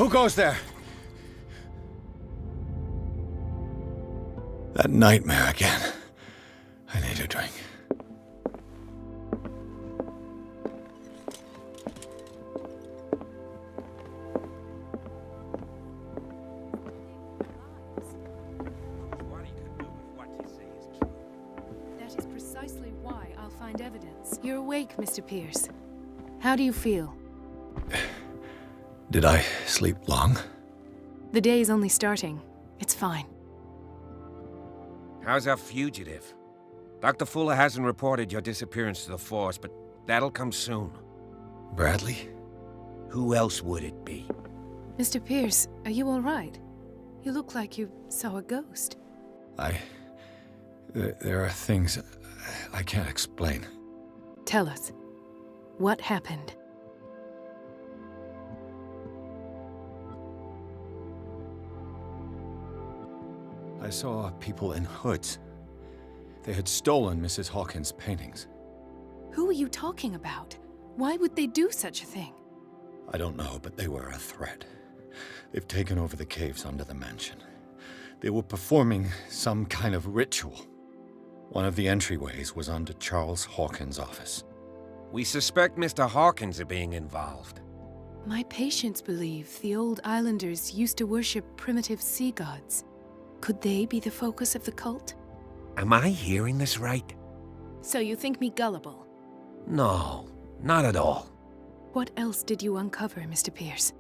Who goes there? That nightmare again. I need a drink. That is precisely why I'll find evidence. You're awake, Mr. Pierce. How do you feel? Did I sleep long? The day is only starting. It's fine. How's our fugitive? Dr. Fuller hasn't reported your disappearance to the force, but that'll come soon. Bradley? Who else would it be? Mr. Pierce, are you all right? You look like you saw a ghost. There are things I can't explain. Tell us. What happened? I saw people in hoods. They had stolen Mrs. Hawkins' paintings. Who are you talking about? Why would they do such a thing? I don't know, but they were a threat. They've taken over the caves under the mansion. They were performing some kind of ritual. One of the entryways was under Charles Hawkins' office. We suspect Mr. Hawkins of being involved. My patients believe the old islanders used to worship primitive sea gods. Could they be the focus of the cult? Am I hearing this right? So you think me gullible? No, not at all. What else did you uncover, Mr. Pierce?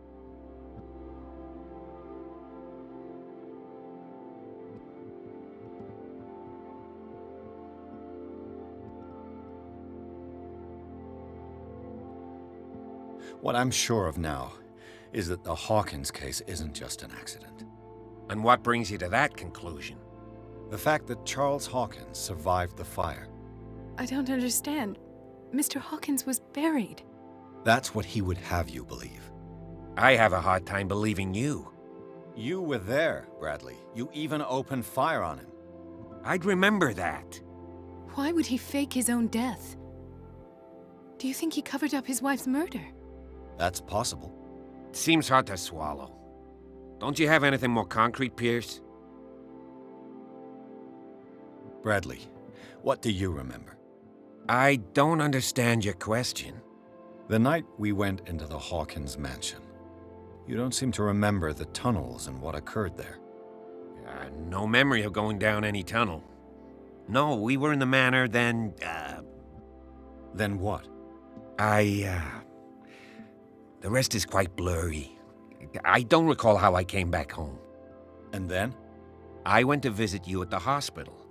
What I'm sure of now is that the Hawkins case isn't just an accident. And what brings you to that conclusion? The fact that Charles Hawkins survived the fire. I don't understand. Mr. Hawkins was buried. That's what he would have you believe. I have a hard time believing you. You were there, Bradley. You even opened fire on him. I'd remember that. Why would he fake his own death? Do you think he covered up his wife's murder? That's possible. Seems hard to swallow. Don't you have anything more concrete, Pierce? Bradley, what do you remember? I don't understand your question. The night we went into the Hawkins mansion. You don't seem to remember the tunnels and what occurred there. No memory of going down any tunnel. No, we were in the manor, then, Then what? The rest is quite blurry. I don't recall how I came back home. And then? I went to visit you at the hospital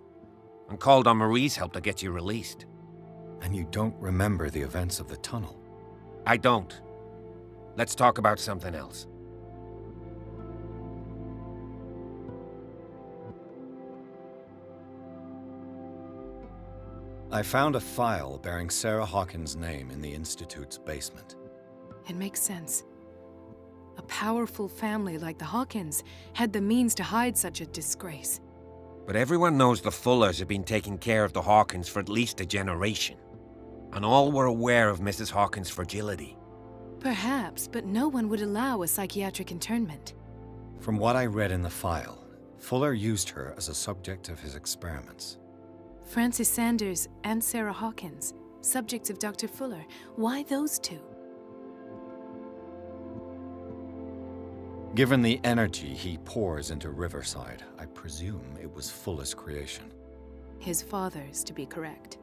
and called on Marie's help to get you released. And you don't remember the events of the tunnel? I don't. Let's talk about something else. I found a file bearing Sarah Hawkins' name in the Institute's basement. It makes sense. A powerful family like the Hawkins had the means to hide such a disgrace. But everyone knows the Fullers have been taking care of the Hawkins for at least a generation. And all were aware of Mrs. Hawkins' fragility. Perhaps, but no one would allow a psychiatric internment. From what I read in the file, Fuller used her as a subject of his experiments. Francis Sanders and Sarah Hawkins, subjects of Dr. Fuller. Why those two? Given the energy he pours into Riverside, I presume it was Fuller's creation. His father's, to be correct.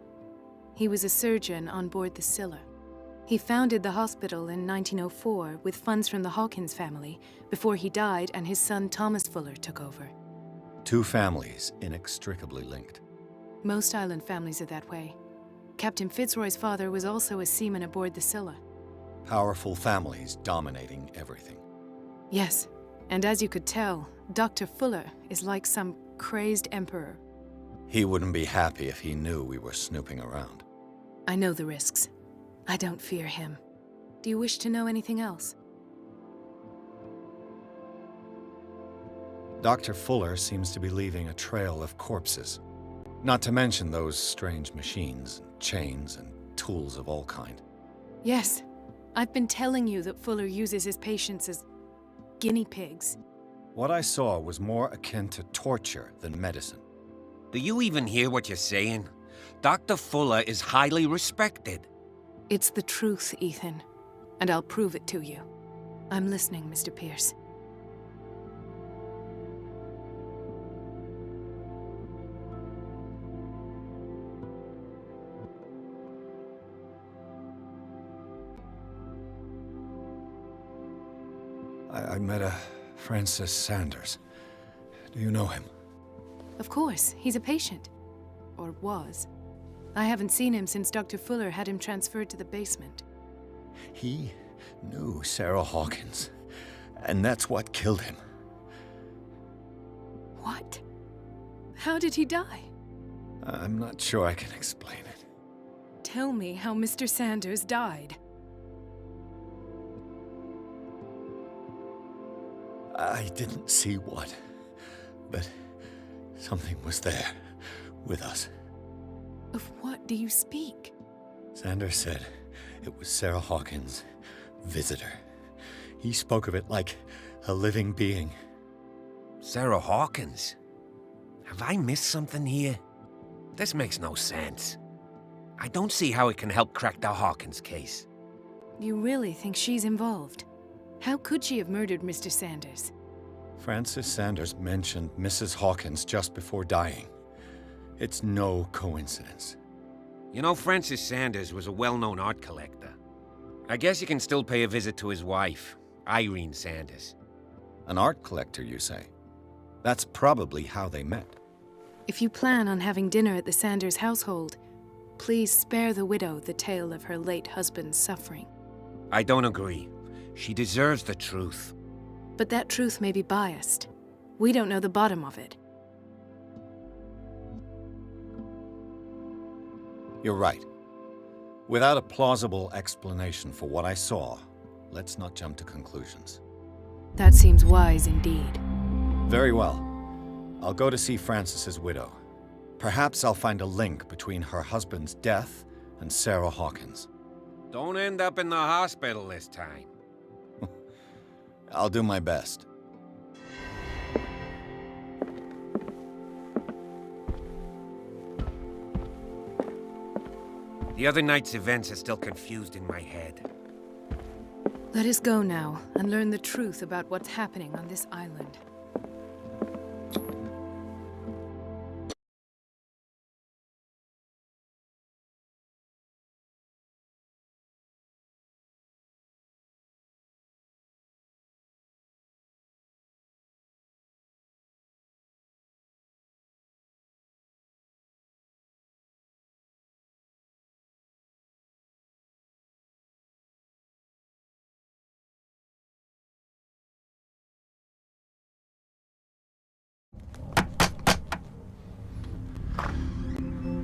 He was a surgeon on board the Scylla. He founded the hospital in 1904 with funds from the Hawkins family before he died and his son Thomas Fuller took over. Two families inextricably linked. Most island families are that way. Captain Fitzroy's father was also a seaman aboard the Scylla. Powerful families dominating everything. Yes, and as you could tell, Dr. Fuller is like some crazed emperor. He wouldn't be happy if he knew we were snooping around. I know the risks. I don't fear him. Do you wish to know anything else? Dr. Fuller seems to be leaving a trail of corpses. Not to mention those strange machines, and chains, and tools of all kind. Yes. I've been telling you that Fuller uses his patients as guinea pigs. What I saw was more akin to torture than medicine. Do you even hear what you're saying? Dr. Fuller is highly respected. It's the truth, Ethan, and I'll prove it to you. I'm listening, Mr. Pierce. I met a Francis Sanders. Do you know him? Of course, he's a patient. Or was. I haven't seen him since Dr. Fuller had him transferred to the basement. He knew Sarah Hawkins, and that's what killed him. What? How did he die? I'm not sure I can explain it. Tell me how Mr. Sanders died. I didn't see what, but something was there, with us. Of what do you speak? Sanders said it was Sarah Hawkins' visitor. He spoke of it like a living being. Sarah Hawkins? Have I missed something here? This makes no sense. I don't see how it can help crack the Hawkins case. You really think she's involved? How could she have murdered Mr. Sanders? Francis Sanders mentioned Mrs. Hawkins just before dying. It's no coincidence. You know, Francis Sanders was a well-known art collector. I guess you can still pay a visit to his wife, Irene Sanders. An art collector, you say? That's probably how they met. If you plan on having dinner at the Sanders household, please spare the widow the tale of her late husband's suffering. I don't agree. She deserves the truth. But that truth may be biased. We don't know the bottom of it. You're right. Without a plausible explanation for what I saw, let's not jump to conclusions. That seems wise indeed. Very well. I'll go to see Francis's widow. Perhaps I'll find a link between her husband's death and Sarah Hawkins. Don't end up in the hospital this time. I'll do my best. The other night's events are still confused in my head. Let us go now and learn the truth about what's happening on this island.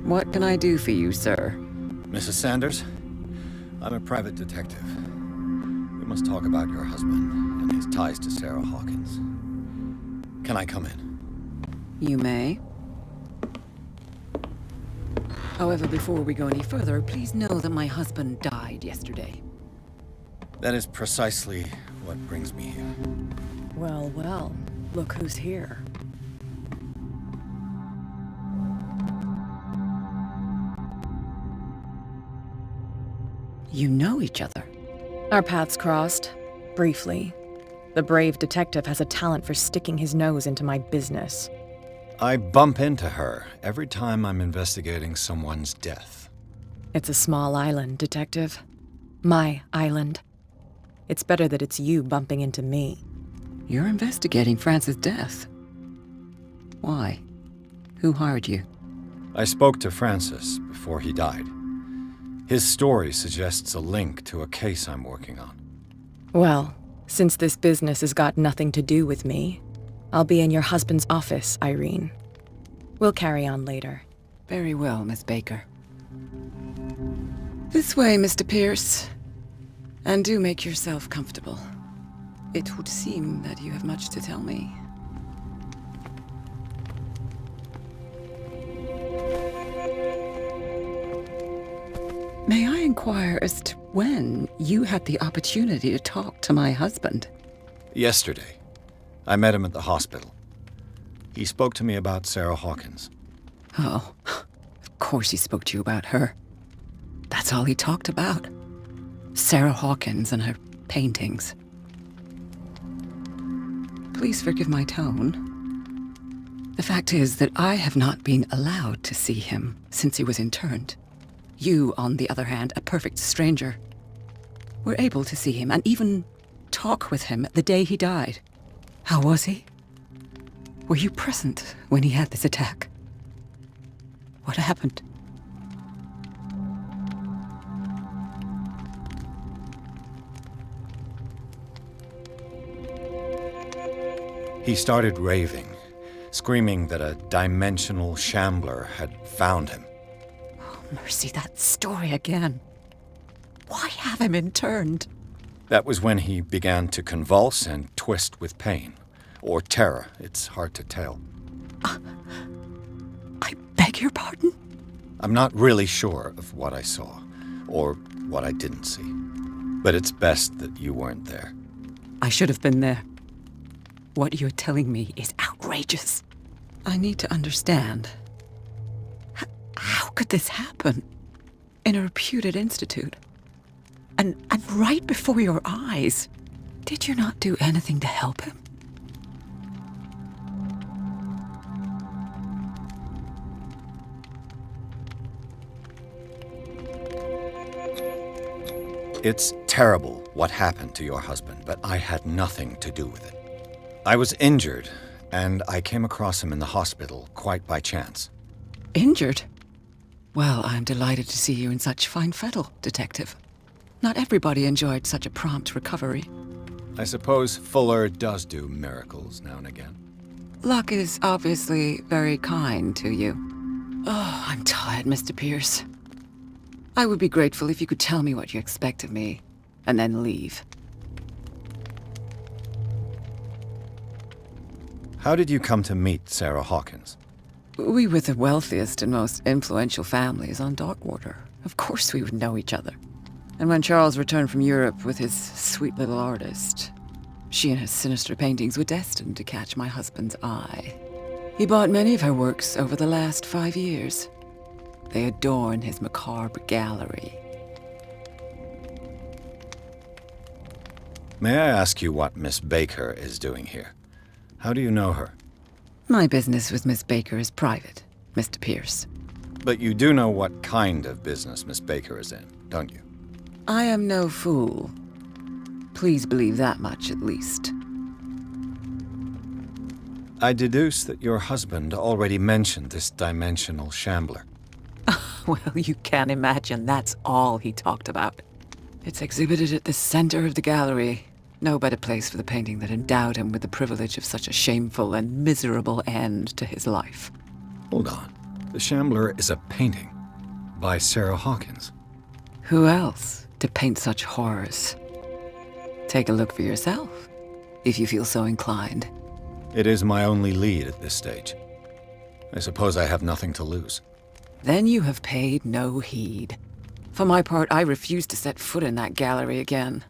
What can I do for you, sir? Mrs. Sanders? I'm a private detective. We must talk about your husband and his ties to Sarah Hawkins. Can I come in? You may. However, before we go any further, please know that my husband died yesterday. That is precisely what brings me here. Well, well, look who's here. You know each other. Our paths crossed, briefly. The brave detective has a talent for sticking his nose into my business. I bump into her every time I'm investigating someone's death. It's a small island, detective. My island. It's better that it's you bumping into me. You're investigating Francis' death. Why? Who hired you? I spoke to Francis before he died. His story suggests a link to a case I'm working on. Well, since this business has got nothing to do with me, I'll be in your husband's office, Irene. We'll carry on later. Very well, Miss Baker. This way, Mr. Pierce. And do make yourself comfortable. It would seem that you have much to tell me. May I inquire as to when you had the opportunity to talk to my husband? Yesterday. I met him at the hospital. He spoke to me about Sarah Hawkins. Oh, of course he spoke to you about her. That's all he talked about. Sarah Hawkins and her paintings. Please forgive my tone. The fact is that I have not been allowed to see him since he was interned. You, on the other hand, a perfect stranger, were able to see him and even talk with him the day he died. How was he? Were you present when he had this attack? What happened? He started raving, screaming that a dimensional shambler had found him. Oh, mercy, that story again. Why have him interned? That was when he began to convulse and twist with pain. Or terror, it's hard to tell. I beg your pardon? I'm not really sure of what I saw, or what I didn't see. But it's best that you weren't there. I should have been there. What you're telling me is outrageous. I need to understand. How could this happen? In a reputed institute? And right before your eyes? Did you not do anything to help him? It's terrible what happened to your husband, but I had nothing to do with it. I was injured, and I came across him in the hospital quite by chance. Injured? Well, I'm delighted to see you in such fine fettle, Detective. Not everybody enjoyed such a prompt recovery. I suppose Fuller does do miracles now and again. Luck is obviously very kind to you. Oh, I'm tired, Mr. Pierce. I would be grateful if you could tell me what you expect of me, and then leave. How did you come to meet Sarah Hawkins? We were the wealthiest and most influential families on Darkwater. Of course we would know each other. And when Charles returned from Europe with his sweet little artist, she and her sinister paintings were destined to catch my husband's eye. He bought many of her works over the last 5 years. They adorn his macabre gallery. May I ask you what Miss Baker is doing here? How do you know her? My business with Miss Baker is private, Mr. Pierce. But you do know what kind of business Miss Baker is in, don't you? I am no fool. Please believe that much, at least. I deduce that your husband already mentioned this dimensional shambler. Well, you can imagine that's all he talked about. It's exhibited at the center of the gallery. No better place for the painting that endowed him with the privilege of such a shameful and miserable end to his life. Hold on. The shambler is a painting by Sarah Hawkins. Who else to paint such horrors? Take a look for yourself, if you feel so inclined. It is my only lead at this stage. I suppose I have nothing to lose. Then you have paid no heed. For my part, I refuse to set foot in that gallery again.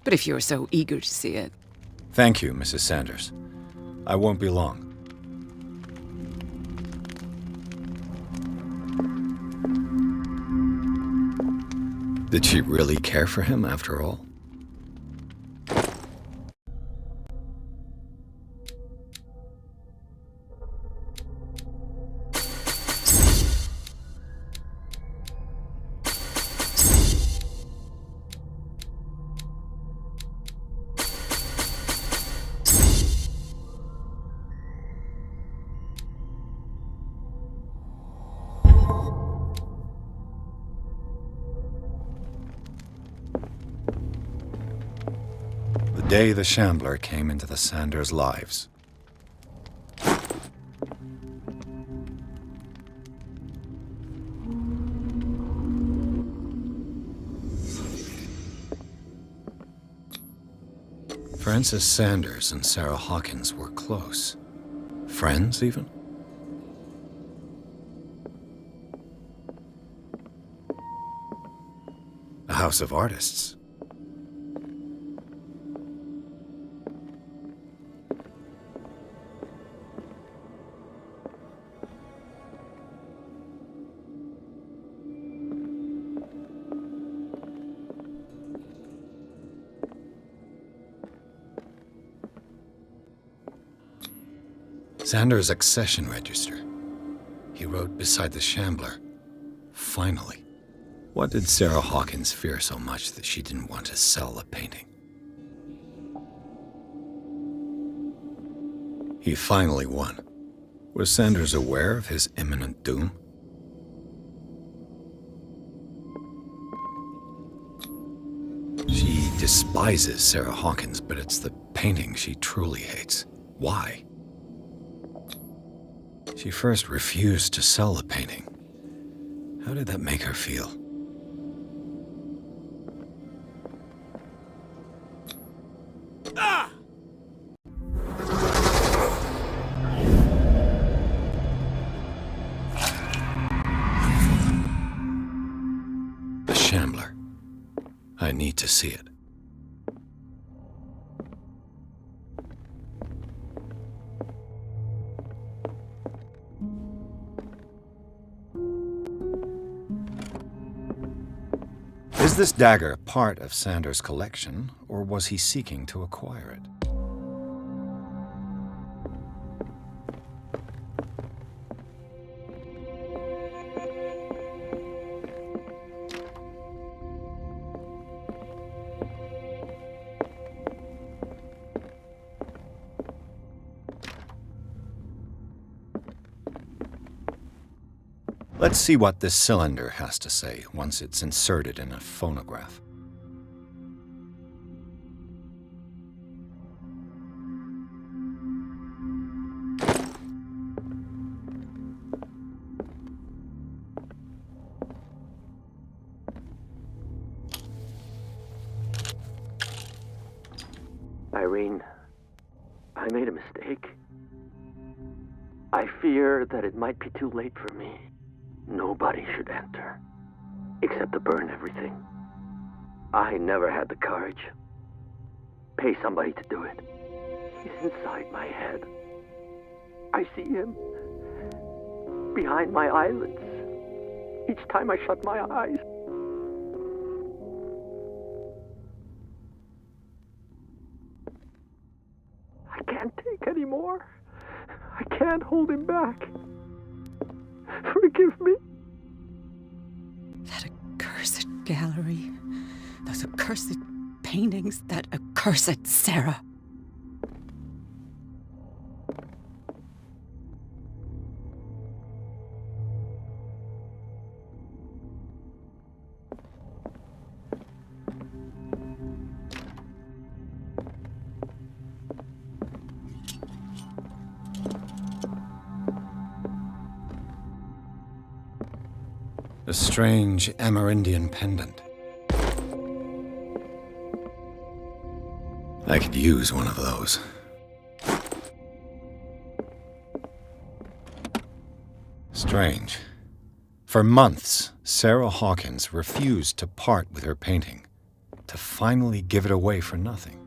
But if you're so eager to see it... Thank you, Mrs. Sanders. I won't be long. Did she really care for him after all? The day the shambler came into the Sanders' lives. Francis Sanders and Sarah Hawkins were close. Friends, even? A house of artists. Xander's accession register. He wrote beside the shambler, "Finally." What did Sarah Hawkins fear so much that she didn't want to sell the painting? He finally won. Was Sanders aware of his imminent doom? She despises Sarah Hawkins, but it's the painting she truly hates. Why? She first refused to sell the painting. How did that make her feel? The shambler. I need to see it. Is this dagger part of Sanders' collection, or was he seeking to acquire it? Let's see what this cylinder has to say once it's inserted in a phonograph. Irene, I made a mistake. I fear that it might be too late for me. Nobody should enter, except to burn everything. I never had the courage. Pay somebody to do it. He's inside my head. I see him behind my eyelids each time I shut my eyes. I can't take any more. I can't hold him back. Forgive me. That accursed gallery. Those accursed paintings. That accursed Sarah. A strange Amerindian pendant. I could use one of those. Strange. For months, Sarah Hawkins refused to part with her painting, to finally give it away for nothing.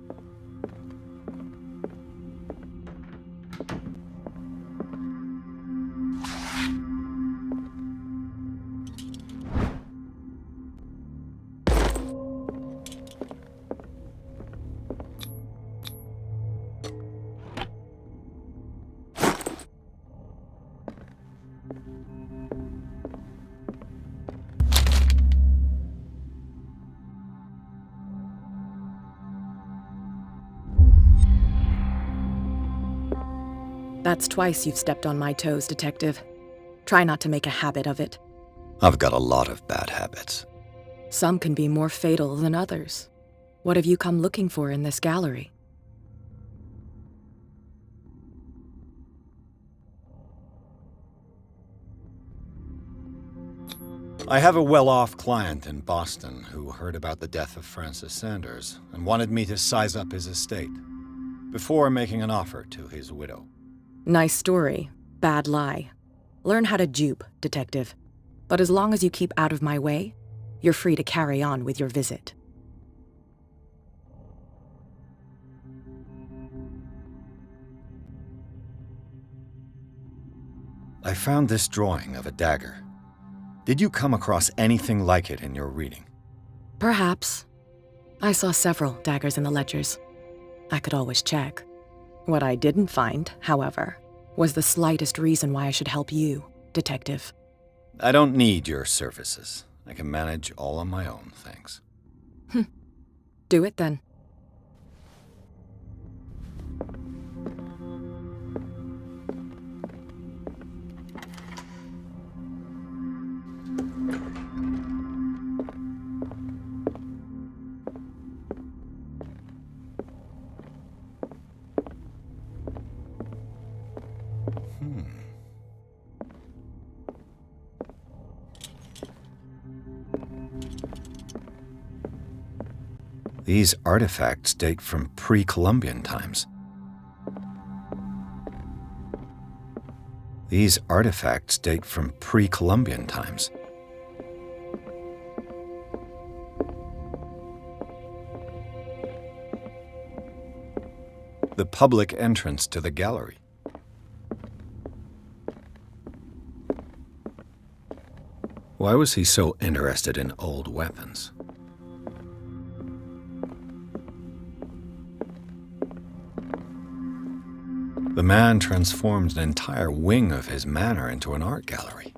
That's twice you've stepped on my toes, Detective. Try not to make a habit of it. I've got a lot of bad habits. Some can be more fatal than others. What have you come looking for in this gallery? I have a well-off client in Boston who heard about the death of Francis Sanders and wanted me to size up his estate before making an offer to his widow. Nice story. Bad lie. Learn how to dupe, Detective. But as long as you keep out of my way, you're free to carry on with your visit. I found this drawing of a dagger. Did you come across anything like it in your reading? Perhaps. I saw several daggers in the ledgers. I could always check. What I didn't find, however, was the slightest reason why I should help you, Detective. I don't need your services. I can manage all on my own, thanks. Do it then. These artifacts date from pre-Columbian times. These artifacts date from pre-Columbian times. The public entrance to the gallery. Why was he so interested in old weapons? The man transformed an entire wing of his manor into an art gallery.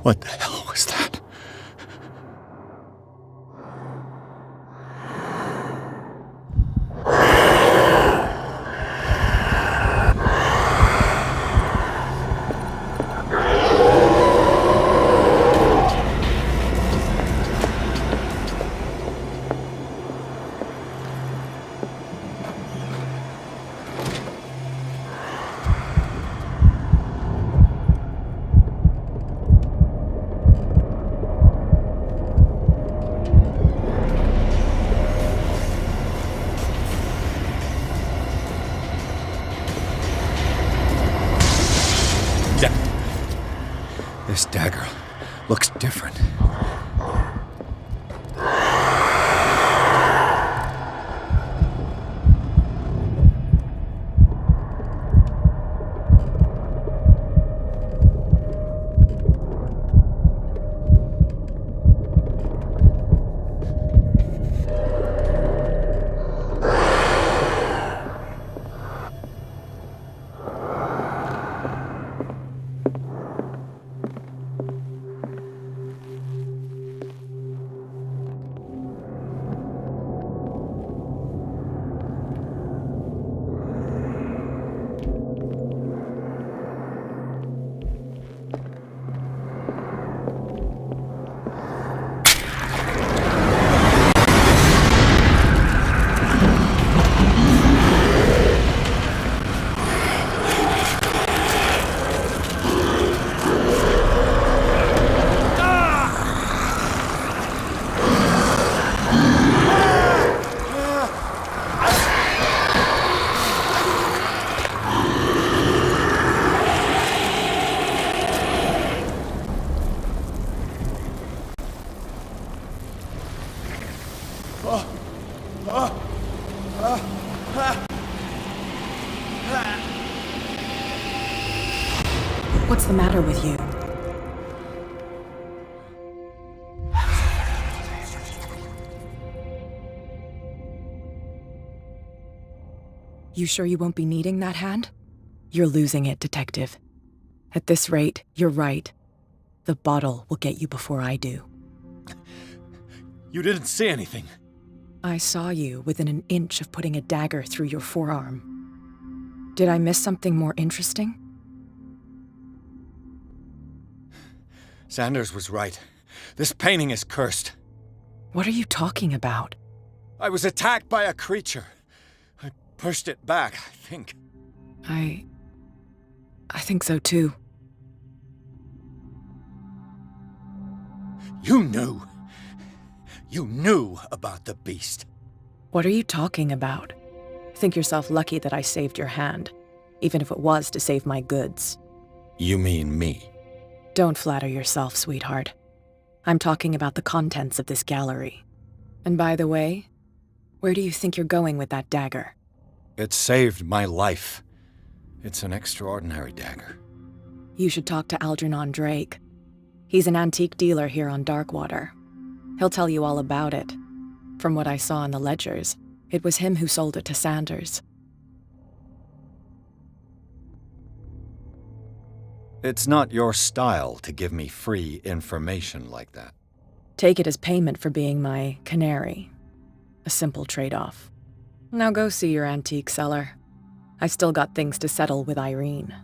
What the hell was that? This dagger looks different. What's the matter with you? You sure you won't be needing that hand? You're losing it, Detective. At this rate, you're right. The bottle will get you before I do. You didn't see anything. I saw you within an inch of putting a dagger through your forearm. Did I miss something more interesting? Sanders was right. This painting is cursed. What are you talking about? I was attacked by a creature. I pushed it back, I think. I think so too. You knew. You knew about the beast. What are you talking about? Think yourself lucky that I saved your hand, even if it was to save my goods. You mean me? Don't flatter yourself, sweetheart. I'm talking about the contents of this gallery. And by the way, where do you think you're going with that dagger? It saved my life. It's an extraordinary dagger. You should talk to Algernon Drake. He's an antique dealer here on Darkwater. He'll tell you all about it. From what I saw in the ledgers, it was him who sold it to Sanders. It's not your style to give me free information like that. Take it as payment for being my canary. A simple trade-off. Now go see your antique seller. I still got things to settle with Irene.